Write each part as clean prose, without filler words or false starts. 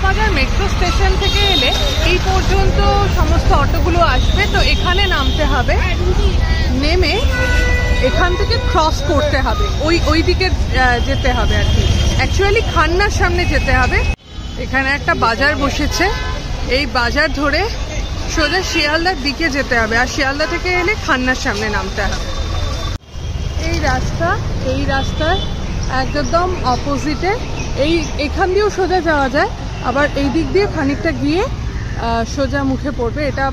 বাজার metro station থেকে এলে এই পর্যন্ত সমস্ত অটোগুলো আসবে। তো এখানে নামতে হবে, নেমে এখান থেকে ক্রস করতে হবে, ওই দিকে যেতে হবে আর কি। অ্যাকচুয়ালি খান্নার সামনে যেতে হবে। এখানে একটা বাজার বসেছে, এই বাজার ধরে সোজা শিয়ালদার দিকে যেতে হবে, আর শিয়ালদা থেকে এলে খান্নার সামনে নামতে হবে। এই রাস্তার একদম অপোজিটে এখান দিয়েও সোজা যাওয়া যায়, আবার এই দিক দিয়ে খানিকটা গিয়ে সোজা মুখে পড়বে। এটা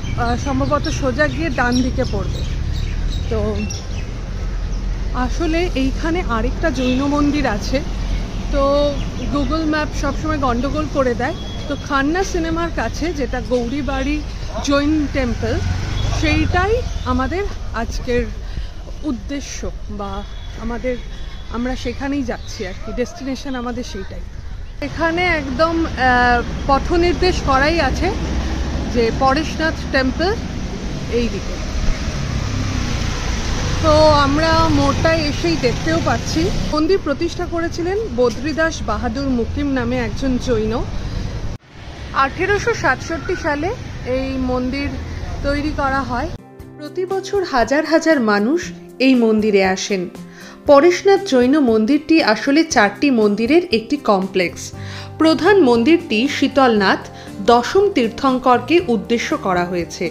সম্ভবত সোজা গিয়ে ডান দিকে পড়বে। তো আসলে এইখানে আরেকটা জৈন মন্দির আছে, তো গুগল ম্যাপ সবসময় গন্ডগোল করে দেয়। তো খান্না সিনেমার কাছে যেটা গৌরীবাড়ি জৈন টেম্পল, সেইটাই আমাদের আজকের উদ্দেশ্য, বা আমরা সেখানেই যাচ্ছি আর কি, ডেস্টিনেশন আমাদের সেইটাই। এখানে একদম পথ নির্দেশ করাই আছে যে পরেশনাথ টেম্পল এই দিকে। তো আমরা মোড়টায় এসেই দেখতেও পাচ্ছি, মন্দির প্রতিষ্ঠা করেছিলেন বদ্রীদাস বাহাদুর মুকিম নামে একজন জৈন। 1867 সালে এই মন্দির তৈরি করা হয়। প্রতি বছর হাজার হাজার মানুষ এই মন্দিরে আসেন। পরেশনাথ জৈন মন্দিরটি আসলে 4টি মন্দিরের একটি কমপ্লেক্স। প্রধান মন্দিরটি শীতলনাথ দশম তীর্থঙ্করকে উদ্দেশ্য করা হয়েছে।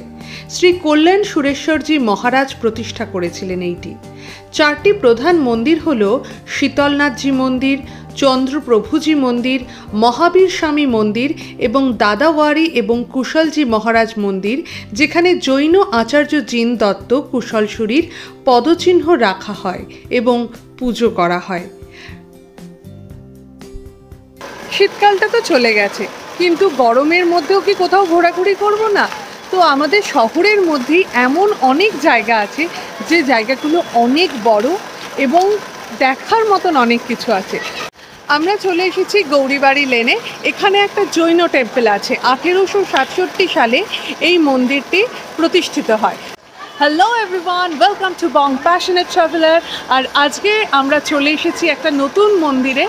শ্রী কল্যাণ সুরেশ্বরজি মহারাজ প্রতিষ্ঠা করেছিলেন এইটি। 4টি প্রধান মন্দির হল শীতলনাথজি মন্দির, চন্দ্রপ্রভুজি মন্দির, মহাবীর স্বামী মন্দির এবং দাদাওয়ারি এবং কুশলজি মহারাজ মন্দির, যেখানে জৈন আচার্য জিন দত্ত কুশলসুরির পদচিহ্ন রাখা হয় এবং পুজো করা হয়। শীতকালটা তো চলে গেছে, কিন্তু গরমের মধ্যেও কি কোথাও ঘোরাঘুরি করব না? তো আমাদের শহরের মধ্যেই এমন অনেক জায়গা আছে যে জায়গাগুলো অনেক বড় এবং দেখার মতন অনেক কিছু আছে। আমরা চলে এসেছি গৌরীবাড়ি লেনে। এখানে একটা জৈন টেম্পল আছে। 1867 সালে এই মন্দিরটি প্রতিষ্ঠিত হয়। Hello everyone, welcome to Bong passionate traveller. আর আজকে আমরা চলে এসেছি একটা নতুন মন্দিরে।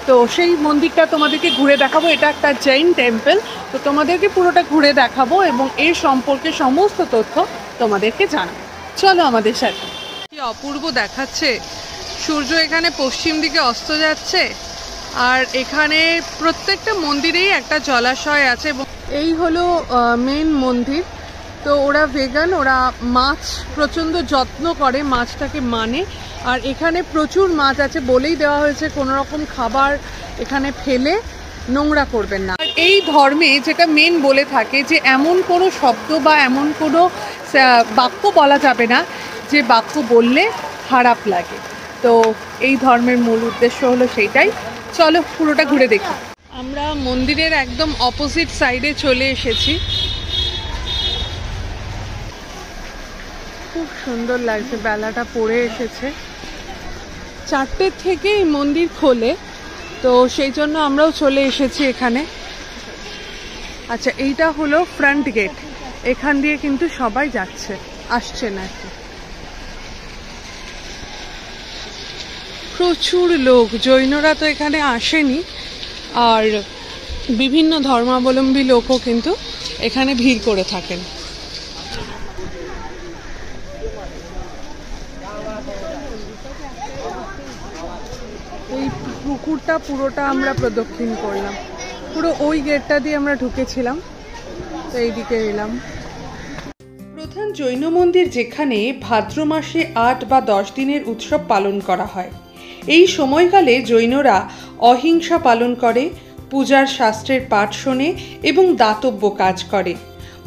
তো সেই মন্দিরটা তোমাদেরকে ঘুরে দেখাবো। এটা একটা জৈন টেম্পল, তো তোমাদেরকে পুরোটা ঘুরে দেখাবো এবং এর সম্পর্কে সমস্ত তথ্য তোমাদেরকে জানাবো। চলো আমাদের সাথে। কি অপূর্ব দেখাচ্ছে, সূর্য এখানে পশ্চিম দিকে অস্ত যাচ্ছে, আর এখানে প্রত্যেকটা মন্দিরেই একটা জলাশয় আছে। এবং এই হলো মেন মন্দির। তো ওরা ভেগান, ওরা মাছ প্রচণ্ড যত্ন করে, মাছটাকে মানে। আর এখানে প্রচুর মাছ আছে বলেই দেওয়া হয়েছে কোনো রকম খাবার এখানে ফেলে নোংরা করবেন না। আর এই ধর্মে যেটা মেন বলে থাকে যে এমন কোনো শব্দ বা এমন কোনো বাক্য বলা যাবে না যে বাক্য বললে খারাপ লাগে। তো এই ধর্মের মূল উদ্দেশ্য হলো সেইটাই। চলো পুরোটা ঘুরে দেখি। আমরা মন্দিরের একদম অপোজিট সাইডে চলে এসেছি। খুব সুন্দর লাগছে, বেলাটা পড়ে এসেছে। 4টে থেকে এই মন্দির খোলে, তো সেই জন্য আমরাও চলে এসেছি এখানে। আচ্ছা, এইটা হলো ফ্রন্ট গেট, এখান দিয়ে কিন্তু সবাই আসছে নাকি। প্রচুর লোক, জৈনরা তো এখানে আসেনি, আর বিভিন্ন ধর্মাবলম্বী লোকও কিন্তু এখানে ভিড় করে থাকেন। এই পুকুরটা পুরোটা আমরা প্রদক্ষিণ করলাম, পুরো ওই গেটটা দিয়ে আমরা ঢুকেছিলাম, তো এইদিকে এলাম। প্রধান জৈন মন্দির যেখানে ভাদ্র মাসে 8 বা 10 দিনের উৎসব পালন করা হয়। এই সময়কালে জৈনরা অহিংসা পালন করে, পূজার শাস্ত্রের পাঠ শোনে এবং দাতব্য কাজ করে।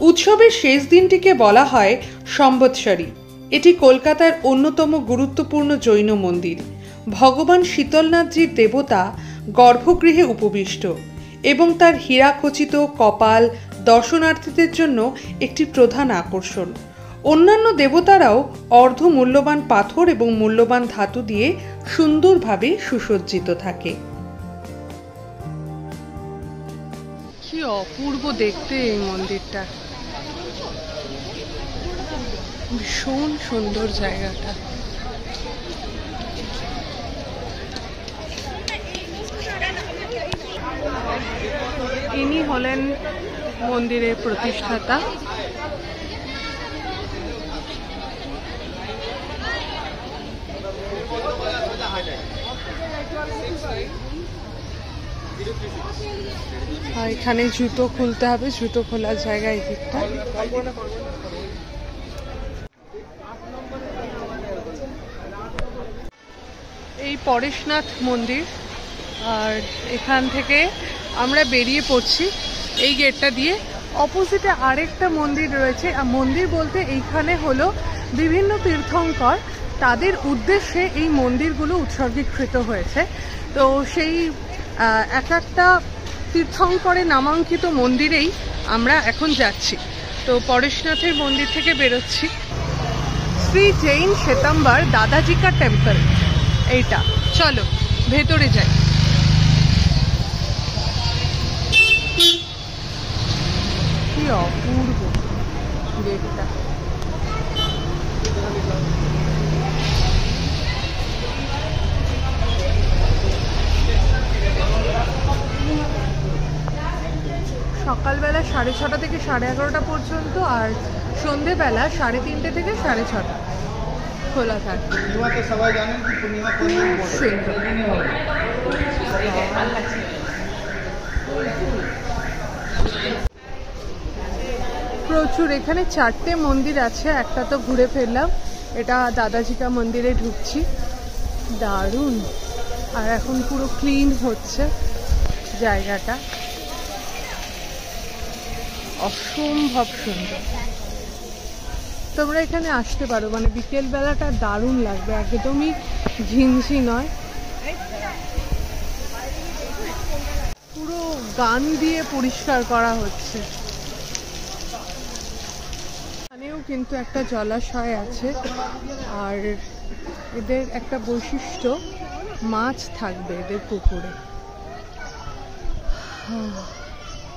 উৎসবের শেষ দিনটিকে বলা হয় সম্বৎসরী। এটি কলকাতার অন্যতম গুরুত্বপূর্ণ জৈন মন্দির। ভগবান শীতলনাথজির দেবতা গর্ভগৃহে উপবিষ্ট এবং তার হীরাখচিত কপাল দর্শনার্থীদের জন্য একটি প্রধান আকর্ষণ। অন্যান্য দেবতারাও অর্ধমূল্যবান পাথর এবং মূল্যবান ধাতু দিয়ে সুন্দরভাবে সুসজ্জিত থাকে। কি অপূর্ব দেখতে এই মন্দিরটা, ভীষণ সুন্দর জায়গাটা। ইনি হলেন মন্দিরের প্রতিষ্ঠাতা। এখানে জুতো খুলতে হবে, জুতো খোলার জায়গা এই দিকটা। এই পরেশনাথ মন্দির, আর এখান থেকে আমরা বেরিয়ে পড়ছি এই গেটটা দিয়ে। অপোজিটে আরেকটা মন্দির রয়েছে, মন্দির বলতে এইখানে হলো বিভিন্ন তীর্থঙ্কর, তাদের উদ্দেশ্যে এই মন্দিরগুলো উৎসর্গীকৃত হয়েছে। তো সেই এক একটা তীর্থঙ্করে নামাঙ্কিত মন্দিরেই আমরা এখন যাচ্ছি। তো পরেশনাথের মন্দির থেকে বেরোচ্ছি। শ্রী জৈন শ্বেতাম্বর দাদাজি কা টেম্পল এইটা। চলো ভেতরে যাই। কি অপূর্ব গেটটা। সকালবেলা 6:30 থেকে 11:30 পর্যন্ত, আর সন্ধেবেলা 3:30 থেকে 6:30 খোলা থাকে। প্রচুর, এখানে 4টে মন্দির আছে, একটা তো ঘুরে ফেললাম। এটা দাদাজি কা মন্দিরে ঢুকছি, দারুণ। আর এখন পুরো ক্লিন হচ্ছে জায়গাটা, অসম্ভব সুন্দর। তোমরা এখানে আসতে পারো, মানে বিকেল বেলাটা দারুণ লাগবে, একদমই ঝিনঝি নয়। পুরো গান দিয়ে পরিষ্কার করা হচ্ছে। এখানেও কিন্তু একটা জলাশয় আছে, আর এদের একটা বৈশিষ্ট্য, মাছ থাকবে এদের পুকুরে।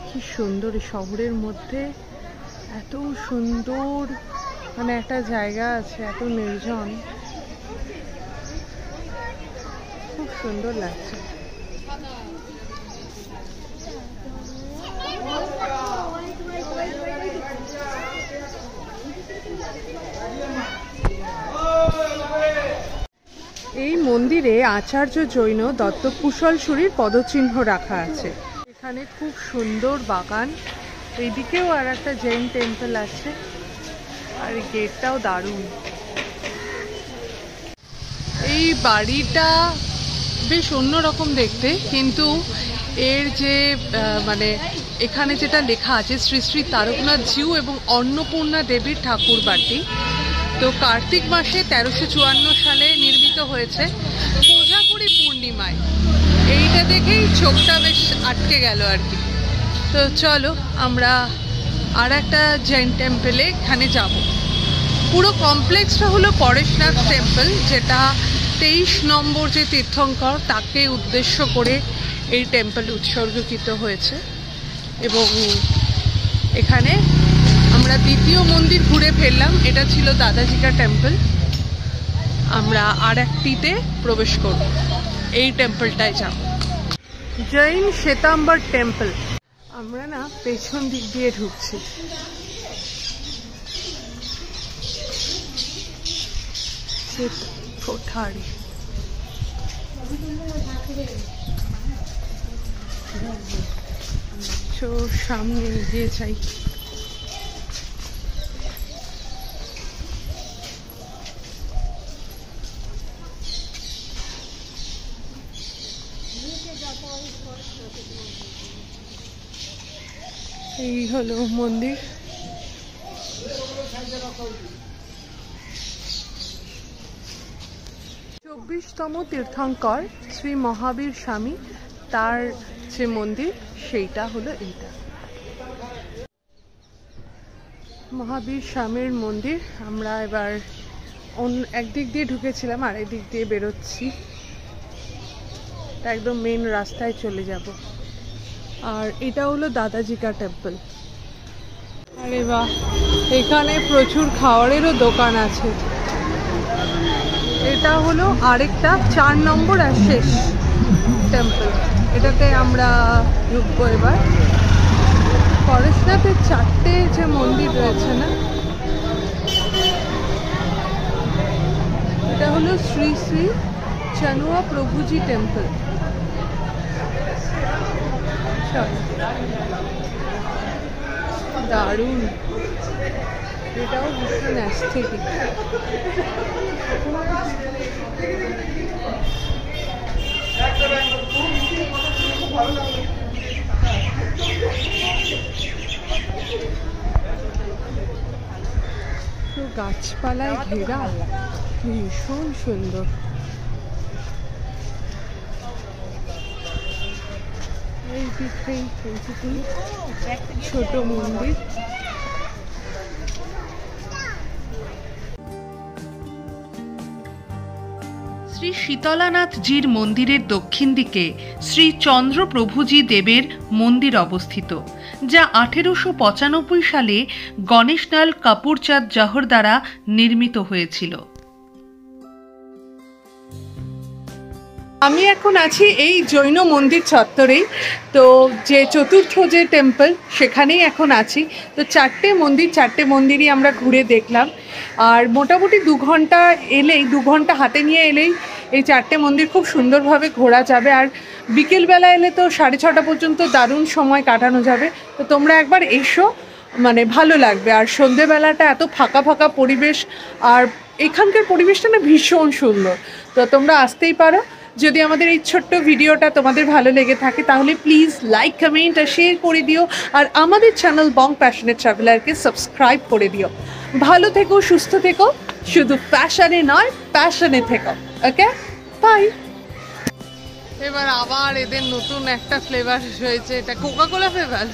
কি সুন্দর, শহরের মধ্যে এত সুন্দর মানে একটা জায়গা আছে, এত নির্জন, খুব সুন্দর লাগছে। এই মন্দিরে আচার্য জৈন দত্তকুশলসুরির পদচিহ্ন রাখা আছে। এখানে খুব সুন্দর বাগান, এইদিকেও আর একটা জৈন টেম্পল আছে, আর গেটটাও দারুণ। এই বাড়িটা বেশ অন্যরকম দেখতে, কিন্তু এর যে মানে এখানে যেটা লেখা আছে শ্রী শ্রী তারকনাথ জিউ এবং অন্নপূর্ণা দেবীর ঠাকুর বাড়ি, তো কার্তিক মাসে 1354 সালে নির্মিত হয়েছে, কোজাগরী পূর্ণিমায়। এইটা দেখেই চোখটা বেশ আটকে গেল আর কি। তো চলো আমরা আর একটা জৈন টেম্পলে এখানে যাব। পুরো কমপ্লেক্সটা হলো পরেশনাথ টেম্পল, যেটা 23 নম্বর যে তীর্থঙ্কর তাকে উদ্দেশ্য করে এই টেম্পল উৎসর্গীকৃত হয়েছে। এবং এখানে আমরা দ্বিতীয় মন্দির ঘুরে ফেললাম, এটা ছিল দাদাজি কা টেম্পল। আমরা আর একটিতে প্রবেশ করব, এই টেম্পলটায় যাব, জৈন শ্বেতাম্বর টেম্পল। আমরা না পেছন দিক দিয়ে ঢুকছি। কোঠারি সামনে এগিয়ে যাই। এই হলো মন্দির। 24তম তীর্থঙ্কর শ্রী মহাবীর স্বামী, তার যে মন্দির সেইটা হলো এইটা, মহাবীর স্বামীর মন্দির। আমরা এবার একদিক দিয়ে ঢুকেছিলাম, আর একদিক দিয়ে বেরোচ্ছি, একদম মেন রাস্তায় চলে যাব। আর এটা হলো দাদাজি কা টেম্পল। আরে বাহ, এখানে প্রচুর খাবারেরও দোকান আছে। এটা হলো আরেকটা 4 নম্বর আর শেষ টেম্পল, এটাতে আমরা ঢুকবো এবার। পরেশনাথের 4টে যে মন্দির রয়েছে না, এটা হলো শ্রী শ্রী চানুয়া প্রভুজি টেম্পল। দারুণ, এটাও ভীষণ অ্যাস্থেটিক। তো গাছপালায় ঘেরা, ভীষণ সুন্দর। এইটুকুই ছোট মন্দির। শ্রী শীতলানাথজির মন্দিরের দক্ষিণ দিকে শ্রী চন্দ্রপ্রভুজি দেবের মন্দির অবস্থিত, যা 1895 সালে গণেশলাল কাপুরচাঁদ জহর দ্বারা নির্মিত হয়েছিল। আমি এখন আছি এই জৈন মন্দির চত্বরেই। তো যে চতুর্থ যে টেম্পল সেখানেই এখন আছি। তো 4টে মন্দিরই আমরা ঘুরে দেখলাম। আর মোটামুটি 2 ঘন্টা এলেই, 2 ঘন্টা হাতে নিয়ে এলেই এই 4টে মন্দির খুব সুন্দরভাবে ঘোরা যাবে। আর বিকেলবেলা এলে তো 6:30 পর্যন্ত দারুণ সময় কাটানো যাবে। তো তোমরা একবার এসো, মানে ভালো লাগবে। আর সন্ধেবেলাটা এত ফাঁকা ফাঁকা পরিবেশ, আর এখানকার পরিবেশটা না ভীষণ সুন্দর। তো তোমরা আসতেই পারো। যদি আমাদের এই ছোট্ট ভিডিওটা তোমাদের ভালো লেগে থাকে তাহলে প্লিজ লাইক, কমেন্ট আর শেয়ার করে দিও। আর আমাদের চ্যানেল বং প্যাশনেট ট্রাভেলারকে সাবস্ক্রাইব করে দিও। ভালো থেকো, সুস্থ থেকো, শুধু প্যাশনে নয় প্যাশনে থেকো। ওকে, বাই। এবার আবার এদের নতুন একটা ফ্লেভার হয়েছে, এটা কোকা কোলা ফ্লেভার।